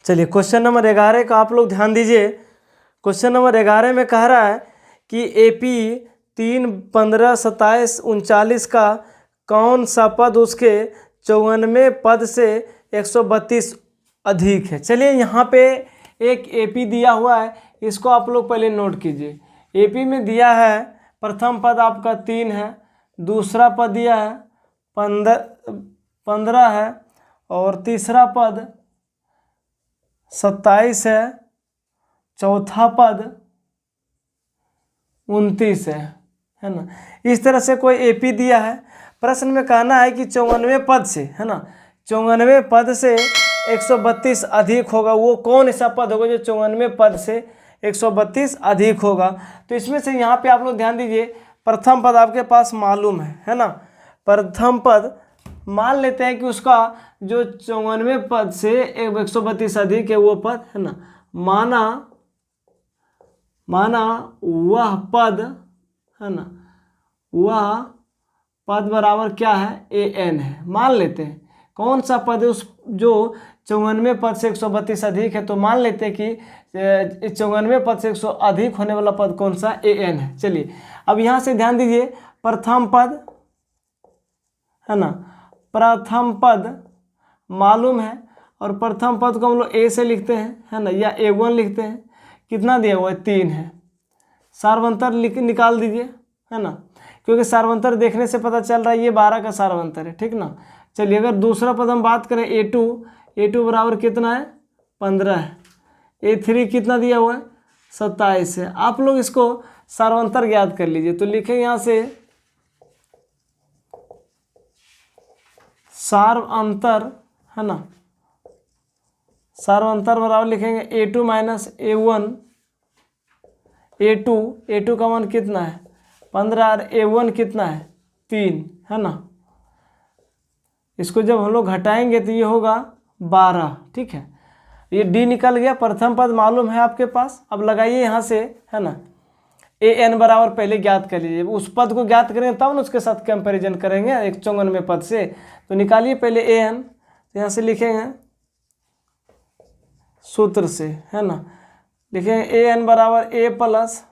चलिए question number 11 का आप लोग ध्यान दीजिए। क्वेश्चन नंबर 11 में कह रहा है कि AP 3, 15, 27, 39 का कौन सा पद उसके 94 पद से 132 अधिक है। चलिए यहाँ पे एक AP दिया हुआ है, इसको आप लोग पहले नोट कीजिए। AP में दिया है प्रथम पद आपका 3 है, दूसरा पद दिया है 15 है, और तीसरा पद 27 है, चौथा पद 29 है ना। इस तरह से कोई AP दिया है। प्रश्न में कहना है कि 94 पद से, है ना, 94 पद से 132 अधिक होगा। वो कौन ऐसा पद होगा जो 94 पद से 132 अधिक होगा। तो इसमें से यहाँ पे आप लोग ध्यान दीजिए, प्रथम पद आपके पास मालूम है ना। प्रथम पद मान लेते हैं कि उसका जो 94 पद से 132 अधिक है वो पद, है ना। माना वह पद, है ना, वह पद बराबर क्या है, AN है। मान लेते हैं कौन सा पद है उस जो 94 पद से 132 अधिक है, तो मान लेते हैं कि 94 पद से 100 अधिक होने वाला पद कौन सा, AN है। चलिए अब यहाँ से ध्यान दीजिए, प्रथम पद, है ना, प्रथम पद मालूम है, और प्रथम पद को हम लोग A से लिखते हैं, है ना, या A1 लिखते हैं। कितना दिया हुआ है, 3 है। सार्वंतर निकाल दीजिए, है ना, क्योंकि सार्वंतर देखने से पता चल रहा है ये 12 का सार्वंतर है, ठीक ना। चलिए अगर दूसरा पद हम बात करें A2 बराबर कितना है, 15 है। A3 कितना दिया हुआ है, 27 है। आप लोग इसको सार्वंतर ज्ञात कर लीजिए। तो लिखेंगे यहाँ से सार्वंतर, है ना, सार्वंतर बराबर लिखेंगे A2 माइनस A1। A2 का मान कितना है, 15, और A1 कितना है, 3, है ना। इसको जब हम लोग घटाएंगे तो ये होगा 12, ठीक है। ये D निकल गया। प्रथम पद मालूम है आपके पास। अब लगाइए यहाँ से, है ना, AN बराबर पहले ज्ञात कर लीजिए। उस पद को ज्ञात करेंगे तब ना उसके साथ कंपैरिजन करेंगे 194 पद से। तो निकालिए पहले AN। तो यहाँ से लिखेंगे सूत्र से, है ना, लिखेंगे AN बराबर A plus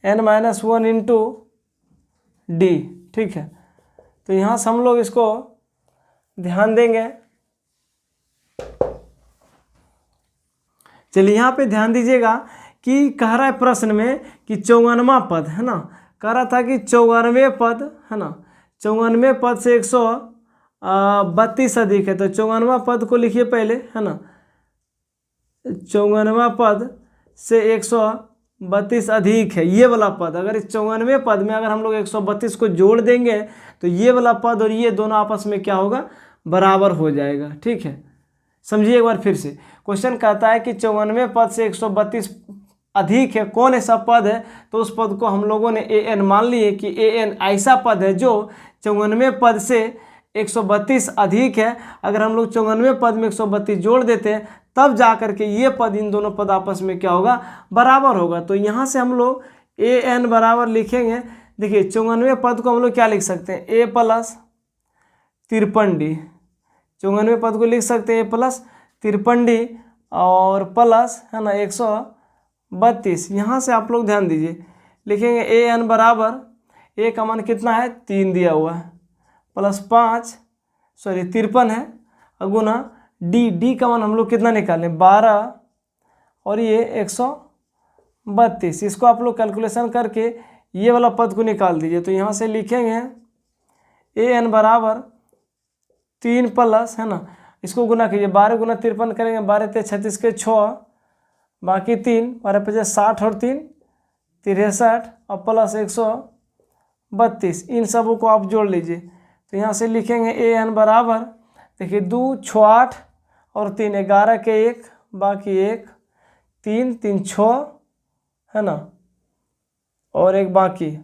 N minus 1 into D, ठीक है। तो यहाँ से हम लोग इसको ध्यान देंगे। चलिए यहाँ पे ध्यान दीजिएगा कि कह रहा है प्रश्न में कि 54वां पद, है ना, कह रहा था कि 94 पद, है ना, 94 पद से 132 अधिक है। तो 54वां पद को लिखिए पहले, है ना, 54वां पद से 132 अधिक है ये वाला पद। अगर इस 94 पद में अगर हम लोग 132 को जोड़ देंगे तो ये वाला पद और ये दोनों आपस में क्या होगा, बराबर हो जाएगा, ठीक है। समझिए एक बार फिर से। क्वेश्चन कहता है कि 94 पद से 132 अधिक है, कौन ऐसा पद है। तो उस पद को हम लोगों ने AN मान लिए कि AN ऐसा पद है जो 94 पद से 132 अधिक है। अगर हम लोग 94 पद में 132 जोड़ देते हैं तब जा करके ये पद, इन दोनों पद आपस में क्या होगा, बराबर होगा। तो यहाँ से हम लोग AN बराबर लिखेंगे। देखिए 94 पद को हम लोग क्या लिख सकते हैं, A प्लस 53D। 94 पद को लिख सकते हैं A प्लस 53D और प्लस, है ना, 132। यहाँ से आप लोग ध्यान दीजिए, लिखेंगे AN बराबर A का मान कितना है, 3 दिया हुआ है, प्लस 53 है, गुना D का मान हम लोग कितना निकालें, 12, और ये 132। इसको आप लोग कैलकुलेशन करके ये वाला पद को निकाल दीजिए। तो यहाँ से लिखेंगे AN बराबर 3 प्लस, है ना, इसको गुना कीजिए, 12 गुना 53 करेंगे, 12 × 36 के 6, बाकी 3, 12 × 60 और 3 63, और प्लस 132। इन सबों को आप जोड़ लीजिए। तो यहाँ से लिखेंगे AN बराबर, देखिए 2, 6, 8 और 3, 11 के 1, बाकी 1, 3, 3, 6, है ना, और 1 बाकी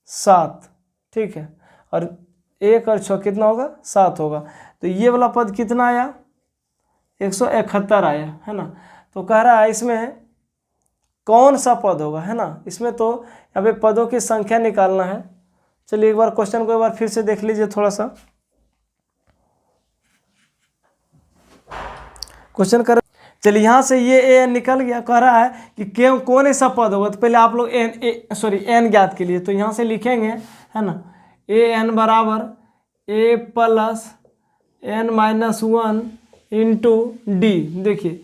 7, ठीक है। और 1 और 6 कितना होगा, 7 होगा। तो ये वाला पद कितना आया, 171 आया, है ना। तो कह रहा है इसमें कौन सा पद होगा, है ना। इसमें तो यहाँ पे पदों की संख्या निकालना है। चलिए एक बार क्वेश्चन को एक बार फिर से देख लीजिए थोड़ा सा। क्वेश्चन कर। चलिए यहाँ से ये एन निकल गया। कह रहा है कि क्यों कौन ऐसा पद होगा, तो पहले आप लोग एन ज्ञात के लिए तो यहाँ से लिखेंगे, है ना, ए एन बराबर A plus N minus 1 into D. देखिए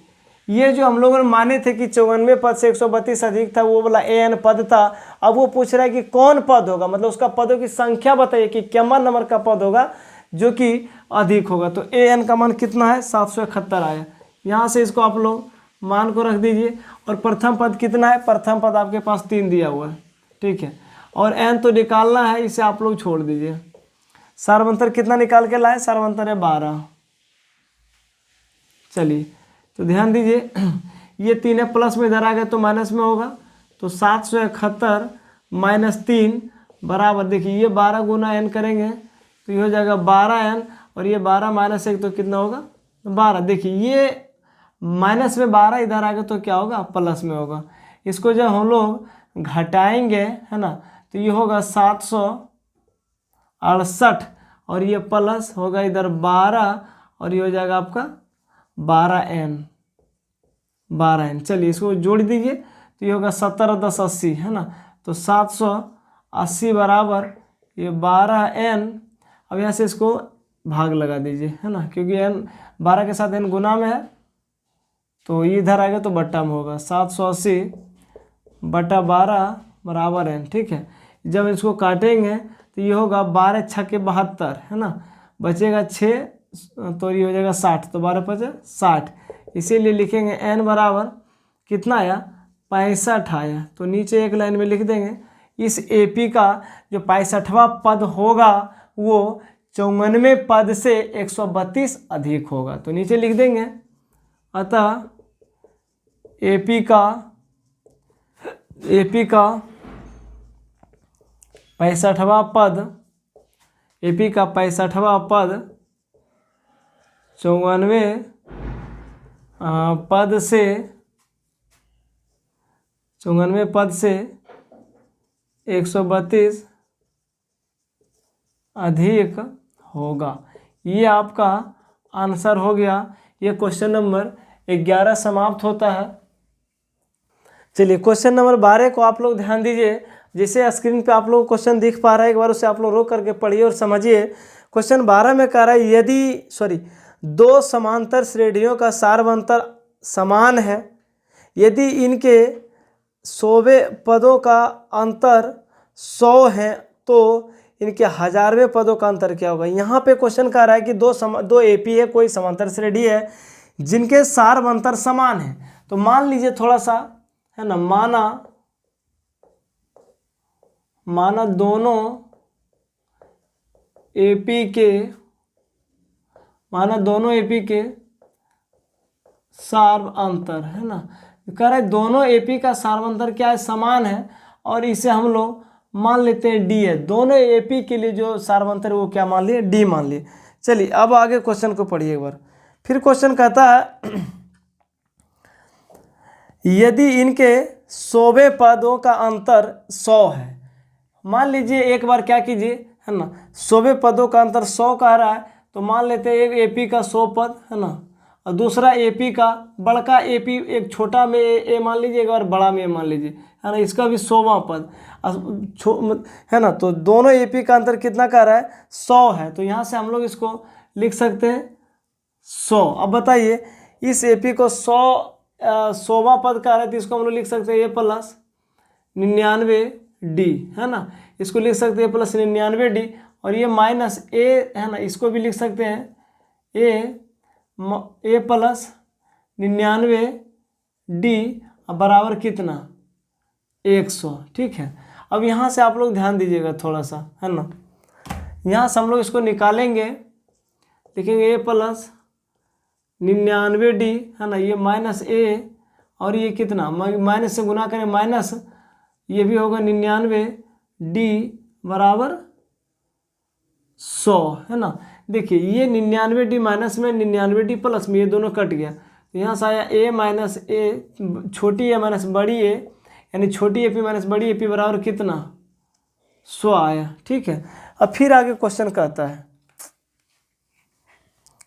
ये जो हम लोगों ने माने थे कि 94 पद से 132 अधिक था, वो वाला ए एन पद था। अब वो पूछ रहा है कि कौन पद होगा, मतलब उसका पदों की संख्या बताइए कि कितना नंबर का पद होगा जो कि अधिक होगा। तो ए एन का मान कितना है, 771 आया। यहाँ से इसको आप लोग मान को रख दीजिए। और प्रथम पद कितना है, प्रथम पद आपके पास 3 दिया हुआ है, ठीक है। और एन तो निकालना है, इसे आप लोग छोड़ दीजिए। सार्वंतर कितना निकाल के लाए, सार्वंतर है 12। चलिए तो ध्यान दीजिए ये 3 है, प्लस में इधर आ गया तो माइनस में होगा। तो 771 माइनस 3 बराबर, देखिए ये 12 गुना एन करेंगे तो ये हो जाएगा 12n, और ये 12 माइनस 1 तो कितना होगा 12। देखिए ये माइनस में 12 इधर आ गया तो क्या होगा, प्लस में होगा। इसको जब हम लोग घटाएंगे, है ना, तो ये होगा 768, और ये प्लस होगा इधर 12, और ये हो जाएगा आपका 12n। चलिए इसको जोड़ दीजिए तो ये होगा 70 और 10 80, है ना, तो 780 बराबर ये 12n। अब यहाँ से इसको भाग लगा दीजिए, है ना, क्योंकि n 12 के साथ n गुना में है, तो ये इधर आएगा तो बट्टा में होगा। 780 बटा 12 बराबर n, ठीक है। जब इसको काटेंगे तो ये होगा 12 छक्के 72, है ना, बचेगा 6, तो ये हो जाएगा 60, तो 12 5 60। इसीलिए लिखेंगे n बराबर कितना आया, 65 आया। तो नीचे एक लाइन में लिख देंगे, इस एपी का जो 65वां पद होगा वो 94 पद से 132 अधिक होगा। तो नीचे लिख देंगे, अतः एपी का 65वां पद, एपी का 65वां पद 94 पद से 132 अधिक होगा। ये आपका आंसर हो गया। ये क्वेश्चन नंबर 11 समाप्त होता है। चलिए क्वेश्चन नंबर 12 को आप लोग ध्यान दीजिए। जैसे स्क्रीन पे आप लोग क्वेश्चन दिख पा रहा है, एक बार उसे आप लोग रोक करके पढ़िए और समझिए। क्वेश्चन 12 में कह रहा है यदि दो समांतर श्रेणियों का सार्वंतर समान है, यदि इनके 100वें पदों का अंतर 100 है, तो इनके 1000वें पदों का अंतर क्या होगा। यहाँ पे क्वेश्चन कह रहा है कि दो एपी है, कोई समांतर श्रेणी है जिनके सार्वंतर समान है। तो मान लीजिए थोड़ा सा, है ना, माना दोनों एपी के सार्वंतर, है ना, कह रहा है दोनों एपी का सार्वंतर क्या है, समान है। और इसे हम लोग मान लेते हैं डी है। दोनों एपी के लिए जो सार्वंतर वो क्या मान लिए, डी मान लिए। चलिए अब आगे क्वेश्चन को पढ़िए एक बार। फिर क्वेश्चन कहता है यदि इनके 100वें पदों का अंतर 100 है। मान लीजिए एक बार क्या कीजिए, है ना, 100वें पदों का अंतर 100 कह रहा है, तो मान लेते हैं एक एपी का 100 पद, है ना, और दूसरा एपी का बड़का एपी, एक छोटा में ए मान लीजिए, एक बार बड़ा में ए मान लीजिए, है ना, इसका भी 100वां पद, है ना। तो दोनों एपी का अंतर कितना कह रहा है, 100 है। तो यहाँ से हम लोग इसको लिख सकते हैं 100। अब बताइए इस एपी को 100वां पद कह रहा है, तो इसको हम लोग लिख सकते हैं ए प्लस 99D, है ना, इसको लिख सकते हैं प्लस 99D। और ये माइनस ए, है ना, इसको भी लिख सकते हैं ए प्लस 99D बराबर कितना, 100, ठीक है। अब यहाँ से आप लोग ध्यान दीजिएगा थोड़ा सा, है ना, यहाँ से हम लोग इसको निकालेंगे, लिखेंगे ए प्लस 99D, है ना, ये माइनस ए, और ये कितना, माइनस से गुना करें माइनस, ये भी होगा 99D बराबर 100, है ना। देखिए ये 99D माइनस में 99D प्लस में, ये दोनों कट गया, तो यहाँ से आया ए माइनस ए, छोटी ए माइनस बड़ी ए, यानी छोटी एपी माइनस बड़ी एपी बराबर कितना, 100 आया, ठीक है। अब फिर आगे क्वेश्चन कहता है,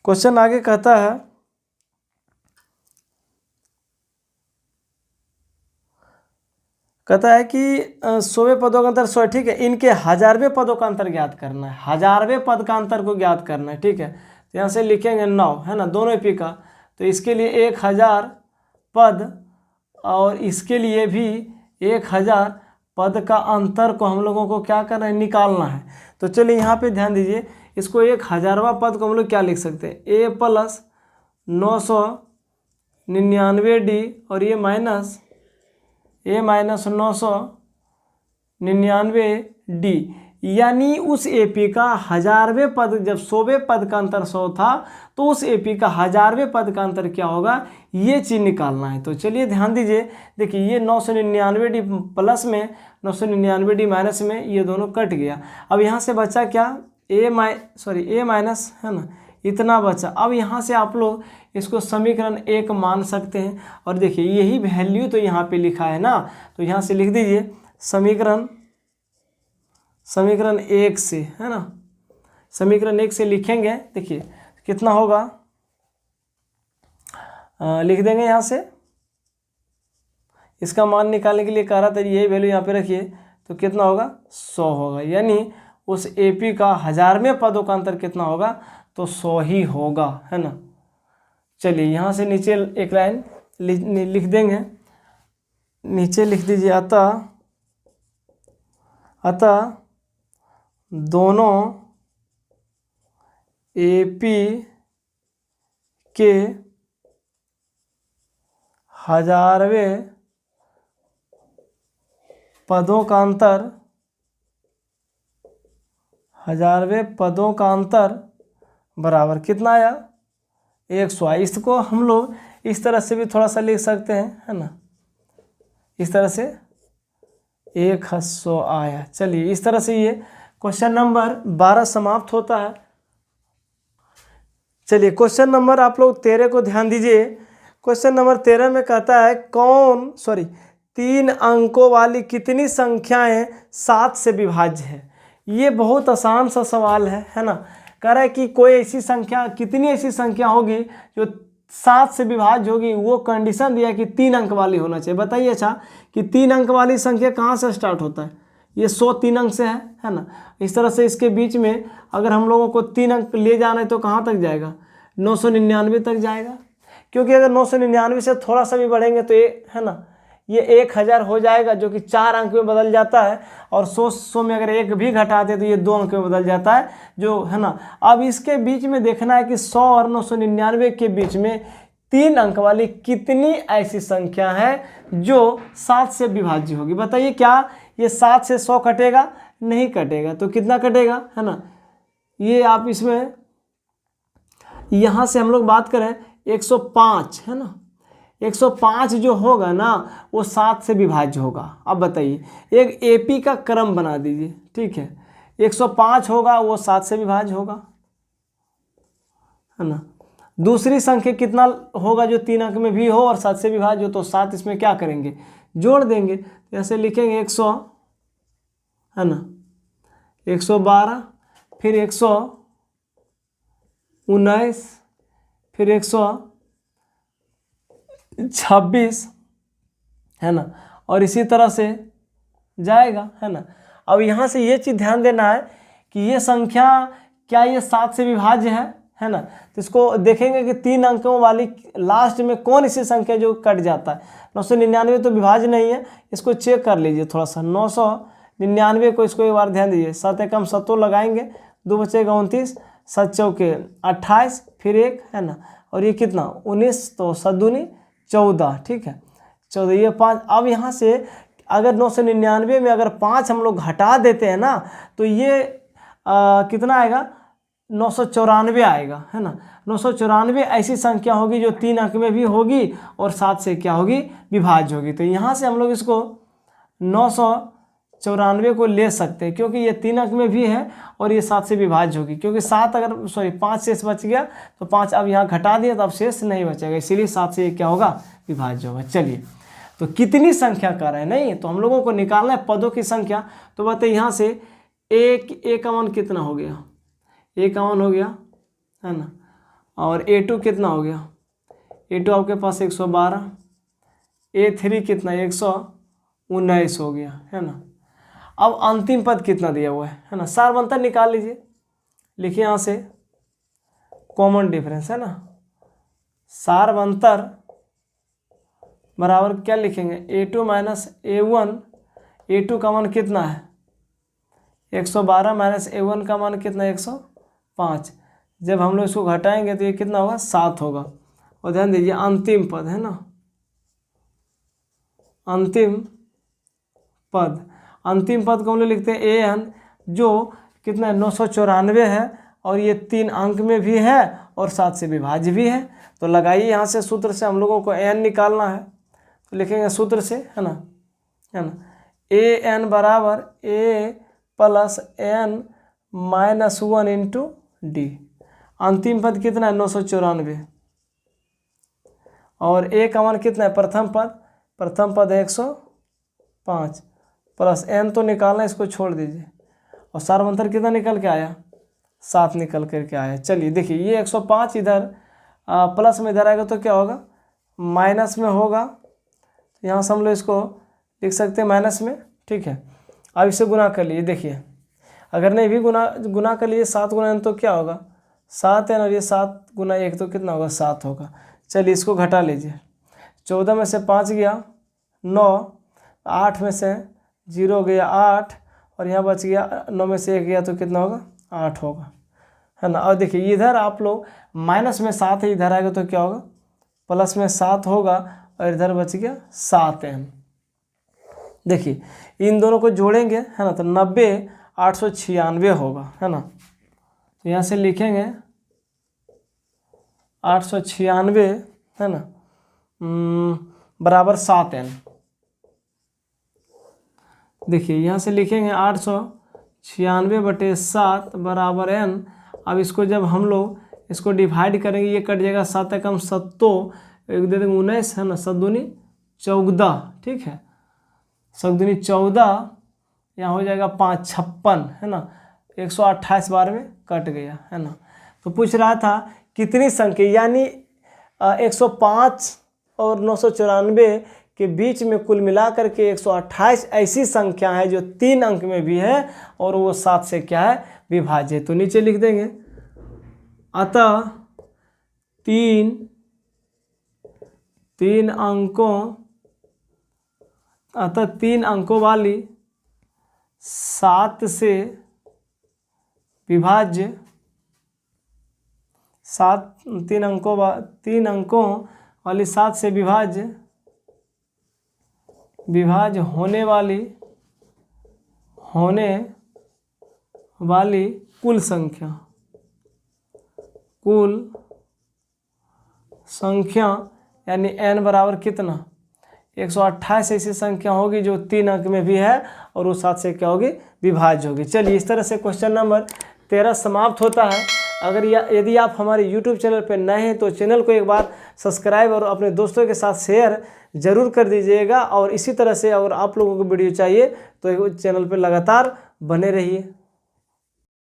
क्वेश्चन आगे कहता है कहता है कि 100वें पदों का अंतर 100, ठीक है। इनके 1000वें पदों का अंतर ज्ञात करना है, 1000वें पद का अंतर को ज्ञात करना है, ठीक है। तो यहाँ से लिखेंगे 9, है ना, दोनों एपी का। तो इसके लिए 1000 पद और इसके लिए भी 1000 पद का अंतर को हम लोगों को क्या करना है, निकालना है। तो चलिए यहाँ पे ध्यान दीजिए, इसको 1000वां पद को हम लोग क्या लिख सकते हैं, a + 999d और ये माइनस a - 999d, यानी उस एपी का 1000वें पद, जब 100वें पद का अंतर 100 था तो उस एपी का 1000वें पद का अंतर क्या होगा, ये चीज़ निकालना है। तो चलिए ध्यान दीजिए, देखिए ये 999d प्लस में 999d माइनस में ये दोनों कट गया। अब यहाँ से बचा क्या, a माइनस, है ना, इतना बचा। अब यहाँ से आप लोग इसको समीकरण 1 मान सकते हैं। और देखिए यही वैल्यू तो यहाँ पे लिखा है ना, तो यहाँ से लिख दीजिए समीकरण 1 से, है ना, समीकरण 1 से लिखेंगे। देखिए कितना होगा, लिख देंगे यहाँ से, इसका मान निकालने के लिए कह रहा था, यही वैल्यू यहाँ पे रखिए। तो कितना होगा, 100 होगा, यानी उस एपी का 1000वें पदों का अंतर कितना होगा, तो 100 ही होगा, है ना। चलिए यहाँ से नीचे एक लाइन लिख देंगे, नीचे लिख दीजिए, अतः दोनों एपी के 1000वें पदों का अंतर, 1000वें पदों का अंतर बराबर कितना आया, 100। इसको हम लोग इस तरह से भी थोड़ा सा लिख सकते हैं, है ना, इस तरह से 100 आया। चलिए इस तरह से ये क्वेश्चन नंबर 12 समाप्त होता है। चलिए क्वेश्चन नंबर आप लोग 13 को ध्यान दीजिए। क्वेश्चन नंबर 13 में कहता है 3 अंकों वाली कितनी संख्याएं 7 से विभाज्य है। ये बहुत आसान सा सवाल है ना। कह रहा है कि कोई ऐसी संख्या, कितनी ऐसी संख्या होगी जो 7 से विभाज्य होगी, वो कंडीशन दिया कि 3 अंक वाली होना चाहिए। बताइए अच्छा कि 3 अंक वाली संख्या कहाँ से स्टार्ट होता है, ये 100 3 अंक से है ना। इस तरह से इसके बीच में अगर हम लोगों को 3 अंक ले जाना है तो कहाँ तक जाएगा, 999 तक जाएगा, क्योंकि अगर 999 से थोड़ा सा भी बढ़ेंगे तो ये, है ना, ये 1000 हो जाएगा, जो कि 4 अंक में बदल जाता है। और 100 में अगर 1 भी घटाते तो ये 2 अंक में बदल जाता है, जो है ना। अब इसके बीच में देखना है कि 100 और 999 के बीच में 3 अंक वाली कितनी ऐसी संख्या है जो 7 से विभाज्य होगी। बताइए क्या ये 7 से 100 कटेगा, नहीं कटेगा, तो कितना कटेगा, है ना। ये आप इसमें यहाँ से हम लोग बात करें 105, है ना, 105 जो होगा ना वो 7 से विभाज्य होगा। अब बताइए एक एपी का क्रम बना दीजिए, ठीक है, 105 होगा वो 7 से विभाज्य होगा, है ना। दूसरी संख्या कितना होगा जो 3 अंक में भी हो और 7 से विभाज्य हो, तो 7 इसमें क्या करेंगे, जोड़ देंगे। जैसे लिखेंगे 100, है ना, 112, फिर 119, फिर 126, है ना, और इसी तरह से जाएगा, है ना। अब यहाँ से ये चीज़ ध्यान देना है कि ये संख्या क्या ये 7 से विभाज्य है ना। तो इसको देखेंगे कि 3 अंकों वाली लास्ट में कौन ऐसी संख्या जो कट जाता है। 999 तो विभाज्य नहीं है, इसको चेक कर लीजिए थोड़ा सा। 999 को इसको एक बार ध्यान दीजिए, 7 एकम 7 लगाएंगे, 2 बचेगा 29, 7 चौके 28, फिर 1, है ना, और ये कितना 19, तो 7 दूनी 14, ठीक है, 14, ये 5। अब यहाँ से अगर 999 में अगर 5 हम लोग घटा देते हैं ना तो ये कितना आएगा, 994 आएगा, है ना। 994 ऐसी संख्या होगी जो 3 अंक में भी होगी और 7 से क्या होगी, विभाज्य होगी। तो यहाँ से हम लोग इसको 994 को ले सकते हैं, क्योंकि ये 3 अंक में भी है और ये 7 से विभाज्य होगी। क्योंकि 5 शेष बच गया, तो 5 अब यहाँ घटा दिया तो अब शेष नहीं बचेगा, इसीलिए 7 से ये क्या होगा, विभाज्य होगा। चलिए तो कितनी संख्या कर रहे हैं, नहीं तो हम लोगों को निकालना है पदों की संख्या। तो बताइए यहाँ से A का मान कितना हो गया, A का मान हो गया, है ना, और A2 कितना हो गया, A2 आपके पास 112, A3 कितना 119, 19 हो गया, है ना। अब अंतिम पद कितना दिया हुआ है ना, सार्वंतर निकाल लीजिए। लिखिए यहाँ से कॉमन डिफरेंस, है ना। सार्वंतर बराबर क्या लिखेंगे, A2 माइनस A1। A2 का मान कितना है 112 माइनस A1 का मान कितना है 105। जब हम लोग इसको घटाएंगे तो ये कितना होगा 7 होगा। और ध्यान दीजिए अंतिम पद, है ना, अंतिम पद, अंतिम पद को हम लोग लिखते हैं AN, जो कितना है 994 है, और ये 3 अंक में भी है और 7 से विभाज्य भी है। तो लगाइए यहाँ से सूत्र से हम लोगों को AN निकालना है, तो लिखेंगे सूत्र से, है ना, AN बराबर A plus N minus 1 into D। अंतिम पद कितना है 994, और A का मान कितना है प्रथम पद है 105 प्लस N तो निकालना, इसको छोड़ दीजिए। और सार्वंतर कितना निकल के आया 7 निकल करके आया। चलिए देखिए ये 105 इधर प्लस में इधर आएगा तो क्या होगा माइनस में होगा। यहाँ से हम लोग इसको लिख सकते हैं माइनस में, ठीक है। अब इसे गुना कर लिए, देखिए अगर नहीं भी गुना कर लिए 7 गुना N तो क्या होगा 7 है, और ये 7 गुना 1 तो कितना होगा 7 होगा। चलिए इसको घटा लीजिए, 14 में से 5 गया 9, 8 में से 0 गया 8, और यहाँ बच गया 9 में से 1 गया तो कितना होगा 8 होगा, है ना। और देखिए इधर आप लोग माइनस में 7 है, इधर आएगा तो क्या होगा प्लस में 7 होगा, और इधर बच गया 7N। देखिए इन दोनों को जोड़ेंगे, है ना, तो 90 896 होगा, है ना। तो यहाँ से लिखेंगे 896, है ना, बराबर 7N। देखिए यहाँ से लिखेंगे 896/7 बराबर N। अब इसको जब हम लोग इसको डिवाइड करेंगे, ये कट जाएगा 7 एकम 7, एक दे देंगे 19, है ना, 7 दूनी 14, ठीक है, 7 दूनी 14, यहाँ हो जाएगा 5 56, है ना, 128 बार में कट गया, है ना। तो पूछ रहा था कितनी संख्या, यानी 105 और 994 के बीच में कुल मिलाकर के 128 ऐसी संख्या है जो 3 अंक में भी है और वो 7 से क्या है विभाज्य। तो नीचे लिख देंगे अतः तीन अंकों वाली 7 से विभाज्य 3 अंकों वाली 7 से विभाज्य होने वाली कुल संख्या यानी n बराबर कितना 128 ऐसी संख्या होगी जो 3 अंक में भी है और वो 7 से क्या होगी विभाज्य होगी। चलिए इस तरह से क्वेश्चन नंबर 13 समाप्त होता है। अगर यदि आप हमारे YouTube चैनल पर नए हैं तो चैनल को एक बार सब्सक्राइब और अपने दोस्तों के साथ शेयर ज़रूर कर दीजिएगा। और इसी तरह से अगर आप लोगों को वीडियो चाहिए तो चैनल पर लगातार बने रहिए।